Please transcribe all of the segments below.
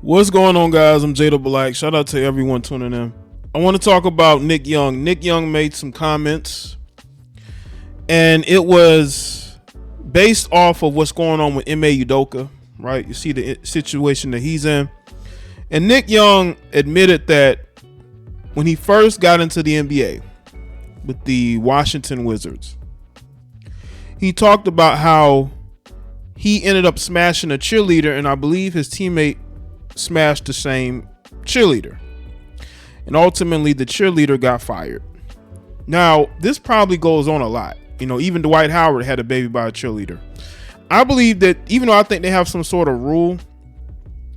What's going on, guys? I'm Jada Black. Shout out to everyone tuning in. I want to talk about Nick Young. Nick Young made some comments, and it was based off of what's going on with Ime Udoka, right? You see the situation that he's in. And Nick Young admitted that when he first got into the NBA with the Washington Wizards, he talked about how he ended up smashing a cheerleader, and I believe his teammate smashed the same cheerleader. And ultimately, the cheerleader got fired. Now, this probably goes on a lot. You know, even Dwight Howard had a baby by a cheerleader. I believe that even though I think they have some sort of rule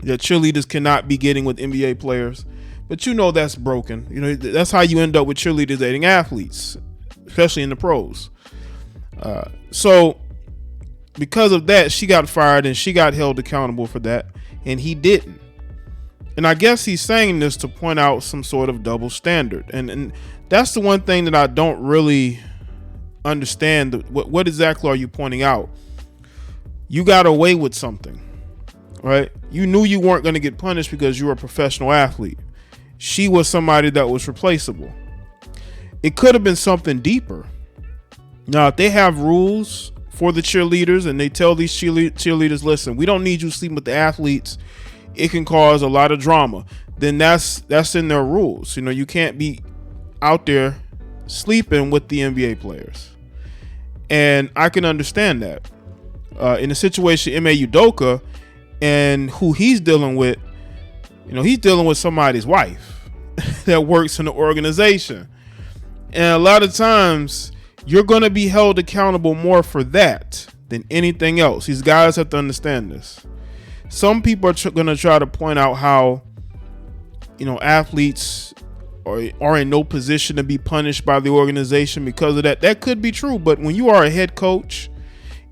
that cheerleaders cannot be getting with NBA players, but you know that's broken. You know, that's how you end up with cheerleaders dating athletes, especially in the pros. So because of that, she got fired and she got held accountable for that, and he didn't. And I guess he's saying this to point out some sort of double standard. And that's the one thing that I don't really understand. What exactly are you pointing out? You got away with something, right? You knew you weren't going to get punished because you were a professional athlete. She was somebody that was replaceable. It could have been something deeper. Now, if they have rules for the cheerleaders and they tell these cheerleaders, listen, we don't need you sleeping with the athletes, it can cause a lot of drama, then that's in their rules. You know, you can't be out there sleeping with the NBA players. And I can understand that. In the situation Ime Udoka and who he's dealing with, you know, he's dealing with somebody's wife that works in the organization. And a lot of times you're going to be held accountable more for that than anything else. These guys have to understand this. Some people are going to try to point out how, you know, athletes are in no position to be punished by the organization because of that. That could be true, but when you are a head coach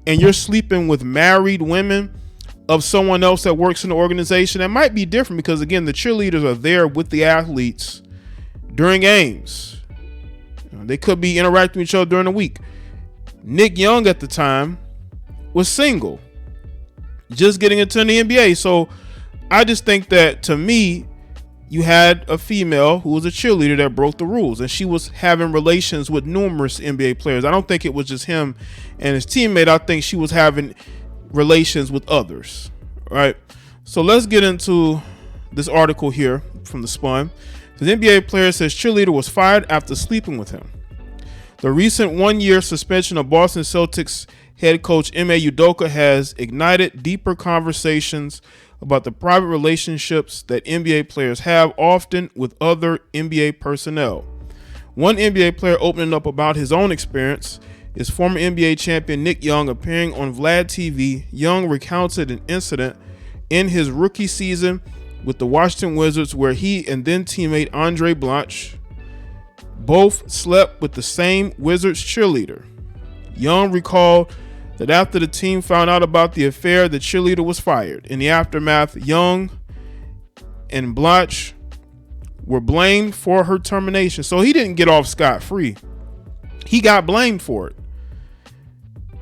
and you're sleeping with married women of someone else that works in the organization, that might be different because, again, the cheerleaders are there with the athletes during games. You know, they could be interacting with each other during the week. Nick Young at the time was single, just getting into the NBA. So I just think that, to me, you had a female who was a cheerleader that broke the rules, and she was having relations with numerous NBA players. I don't think it was just him and his teammate. I think she was having relations with others, right? So let's get into this article here from The Spun. The NBA player says cheerleader was fired after sleeping with him. The recent one-year suspension of Boston Celtics head coach Ime Udoka has ignited deeper conversations about the private relationships that NBA players have, often with other NBA personnel. One NBA player opening up about his own experience is former NBA champion Nick Young. Appearing on Vlad TV, Young recounted an incident in his rookie season with the Washington Wizards where he and then teammate Andre Blanche both slept with the same Wizards cheerleader. Young recalled that after the team found out about the affair, the cheerleader was fired. In the aftermath, Young and Blanche were blamed for her termination. So he didn't get off scot-free. He got blamed for it.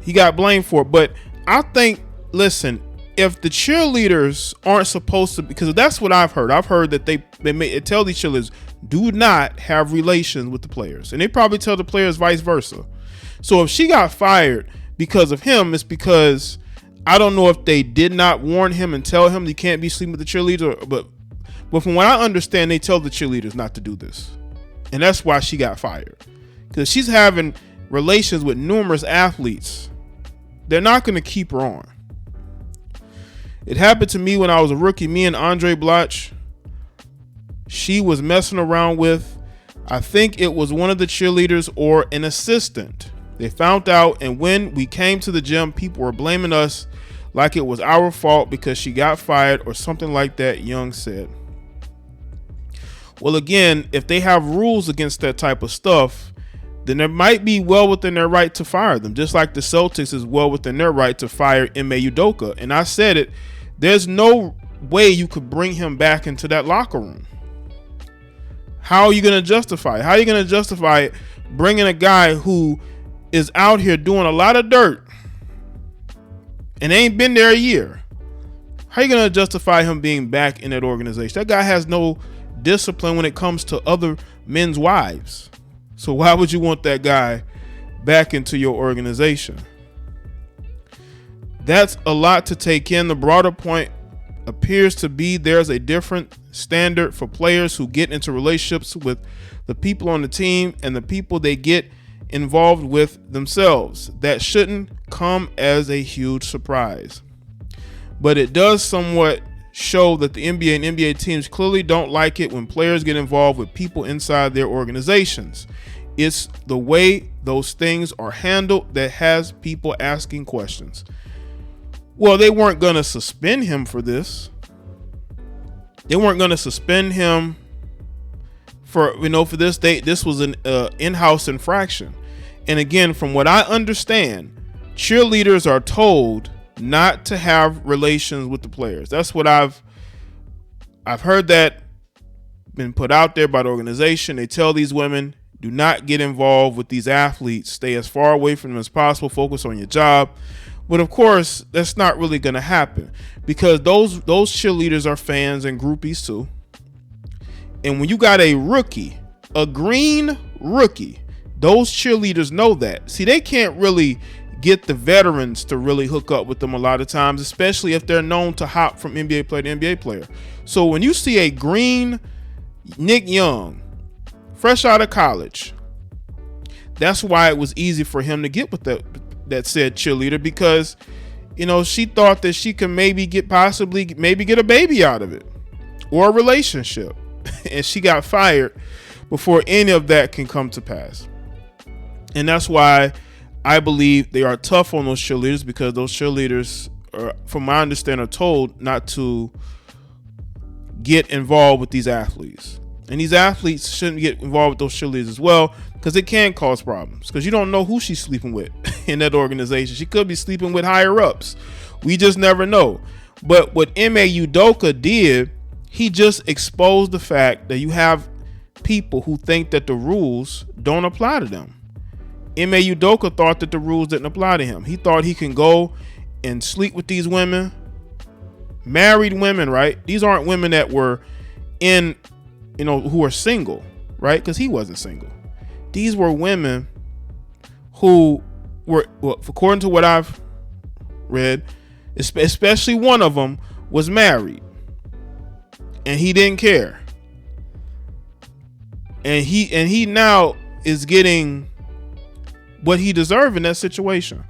But I think, listen, if the cheerleaders aren't supposed to, because that's what I've heard. I've heard that they may tell these cheerleaders, do not have relations with the players. And they probably tell the players vice versa. So if she got fired because of him, it's because I don't know if they did not warn him and tell him you can't be sleeping with the cheerleader, but from what I understand, they tell the cheerleaders not to do this. And that's why she got fired. Because she's having relations with numerous athletes. They're not going to keep her on. It happened to me when I was a rookie. Me and Andre Blanche, she was messing around with, I think it was one of the cheerleaders or an assistant. They found out, and when we came to the gym, people were blaming us like it was our fault because she got fired or something like that, Young said. Well, again, if they have rules against that type of stuff, then there might be well within their right to fire them, just like the Celtics is well within their right to fire Ime Udoka. And I said it, there's no way you could bring him back into that locker room. How are you going to justify it? How are you going to justify it bringing a guy who is out here doing a lot of dirt and ain't been there a year How are you going to justify him being back in that organization? That guy has no discipline when it comes to other men's wives. So why would you want that guy back into your organization? That's a lot to take in. The broader point appears to be there's a different standard for players who get into relationships with the people on the team and the people they get involved with themselves. That shouldn't come as a huge surprise. But it does somewhat show that the NBA and NBA teams clearly don't like it when players get involved with people inside their organizations. It's the way those things are handled that has people asking questions. Well, they weren't going to suspend him for this. They weren't going to suspend him for this. This was an in-house infraction. And again, from what I understand, cheerleaders are told not to have relations with the players. That's what I've heard that been put out there by the organization. They tell these women, do not get involved with these athletes. Stay as far away from them as possible. Focus on your job. But of course, that's not really going to happen because those cheerleaders are fans and groupies too. And when you got a rookie, a green rookie, those cheerleaders know that. See, they can't really get the veterans to really hook up with them a lot of times, especially if they're known to hop from NBA player to NBA player. So when you see a green Nick Young, fresh out of college, that's why it was easy for him to get with that said cheerleader, because she thought that she could maybe get a baby out of it or a relationship. And she got fired before any of that can come to pass. And that's why I believe they are tough on those cheerleaders, because those cheerleaders are, from my understanding, are told not to get involved with these athletes. And these athletes shouldn't get involved with those cheerleaders as well, because it can cause problems, because you don't know who she's sleeping with in that organization. She could be sleeping with higher ups. We just never know. But what Ime Udoka did, he just exposed the fact that you have people who think that the rules don't apply to them. Ime Udoka thought that the rules didn't apply to him. He thought he can go and sleep with these women, married women, right? These aren't women that were who are single, right? Because he wasn't single. These were women who were, according to what I've read, especially one of them was married, and he didn't care. And he now is getting what he deserved in that situation.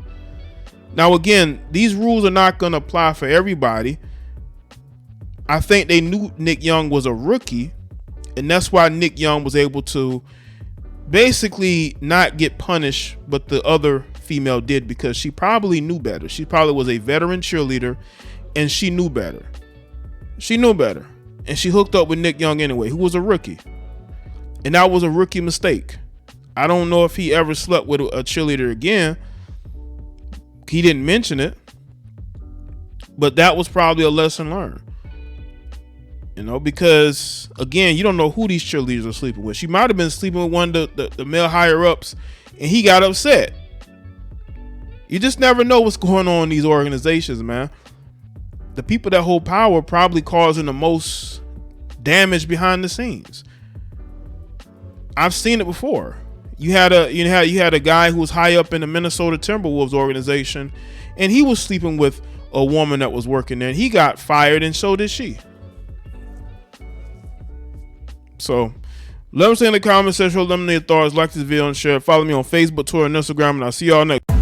Now, again, these rules are not going to apply for everybody. I think they knew Nick Young was a rookie, and that's why Nick Young was able to basically not get punished, but the other female did, because she probably knew better. She probably was a veteran cheerleader, and she knew better. And she hooked up with Nick Young anyway, who was a rookie. And that was a rookie mistake. I don't know if he ever slept with a cheerleader again. He didn't mention it, but that was probably a lesson learned. Because again, you don't know who these cheerleaders are sleeping with. She might have been sleeping with one of the male higher ups, and he got upset. You just never know what's going on in these organizations, man. The people that hold power probably causing the most damage behind the scenes. I've seen it before. You had a guy who was high up in the Minnesota Timberwolves organization, and he was sleeping with a woman that was working there, and he got fired, and so did she. So let me say in the comment section, let me know your thoughts, like this video and share. Follow me on Facebook, Twitter, and Instagram, and I'll see y'all next.